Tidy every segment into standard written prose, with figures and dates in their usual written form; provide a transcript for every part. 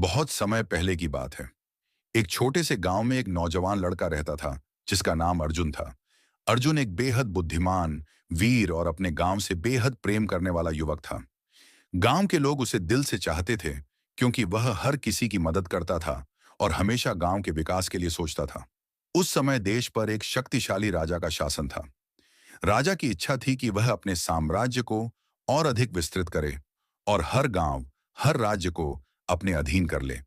बहुत समय पहले की बात है। एक छोटे से गांव में एक नौजवान लड़का रहता था जिसका नाम अर्जुन था। अर्जुन एक बेहद बुद्धिमान, वीर और अपने गांव से बेहद प्रेम करने वाला युवक था। गांव के लोग उसे दिल से चाहते थे क्योंकि वह हर किसी की मदद करता था और हमेशा गांव के विकास के लिए सोचता था। उस समय देश पर एक शक्तिशाली राजा का शासन था। राजा की इच्छा थी कि वह अपने साम्राज्य को और अधिक विस्तृत करे और हर गांव, हर राज्य को अपने अधीन कर ले।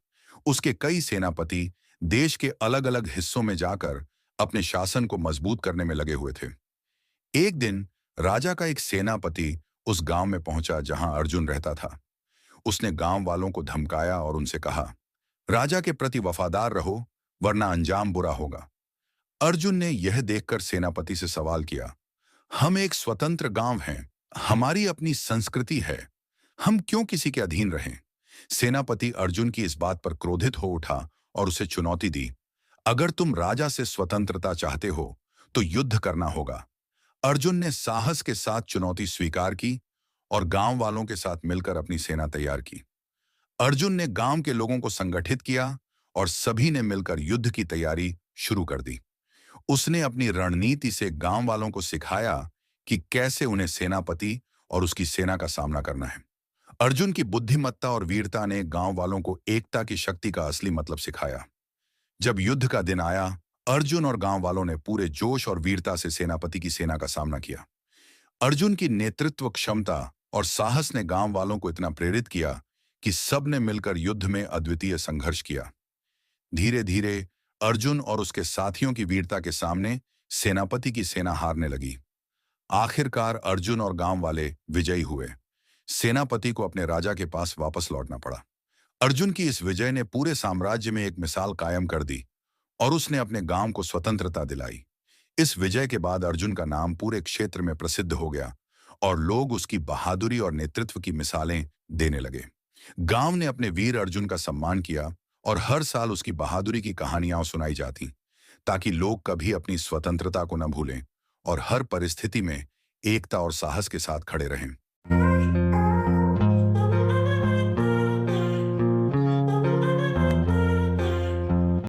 उसके कई सेनापति देश के अलग अलग हिस्सों में जाकर अपने शासन को मजबूत करने में लगे हुए थे। एक दिन राजा का एक सेनापति उस गांव में पहुंचा जहां अर्जुन रहता था। उसने गांव वालों को धमकाया और उनसे कहा, राजा के प्रति वफादार रहो, वरना अंजाम बुरा होगा। अर्जुन ने यह देखकर सेनापति से सवाल किया, हम एक स्वतंत्र गांव हैं, हमारी अपनी संस्कृति है, हम क्यों किसी के अधीन रहें? सेनापति अर्जुन की इस बात पर क्रोधित हो उठा और उसे चुनौती दी, अगर तुम राजा से स्वतंत्रता चाहते हो तो युद्ध करना होगा। अर्जुन ने साहस के साथ चुनौती स्वीकार की और गांव वालों के साथ मिलकर अपनी सेना तैयार की। अर्जुन ने गांव के लोगों को संगठित किया और सभी ने मिलकर युद्ध की तैयारी शुरू कर दी। उसने अपनी रणनीति से गांव वालों को सिखाया कि कैसे उन्हें सेनापति और उसकी सेना का सामना करना है। अर्जुन की बुद्धिमत्ता और वीरता ने गांव वालों को एकता की शक्ति का असली मतलब सिखाया। जब युद्ध का दिन आया, अर्जुन और गांव वालों ने पूरे जोश और वीरता से सेनापति की सेना का सामना किया। अर्जुन की नेतृत्व क्षमता और साहस ने गांव वालों को इतना प्रेरित किया कि सब ने मिलकर युद्ध में अद्वितीय संघर्ष किया। धीरे धीरे अर्जुन और उसके साथियों की वीरता के सामने सेनापति की सेना हारने लगी। आखिरकार अर्जुन और गांव वाले विजयी हुए। सेनापति को अपने राजा के पास वापस लौटना पड़ा। अर्जुन की इस विजय ने पूरे साम्राज्य में एक मिसाल कायम कर दी और उसने अपने गांव को स्वतंत्रता दिलाई। इस विजय के बाद अर्जुन का नाम पूरे क्षेत्र में प्रसिद्ध हो गया और लोग उसकी बहादुरी और नेतृत्व की मिसालें देने लगे। गांव ने अपने वीर अर्जुन का सम्मान किया और हर साल उसकी बहादुरी की कहानियां सुनाई जाती, ताकि लोग कभी अपनी स्वतंत्रता को न भूलें और हर परिस्थिति में एकता और साहस के साथ खड़े रहें।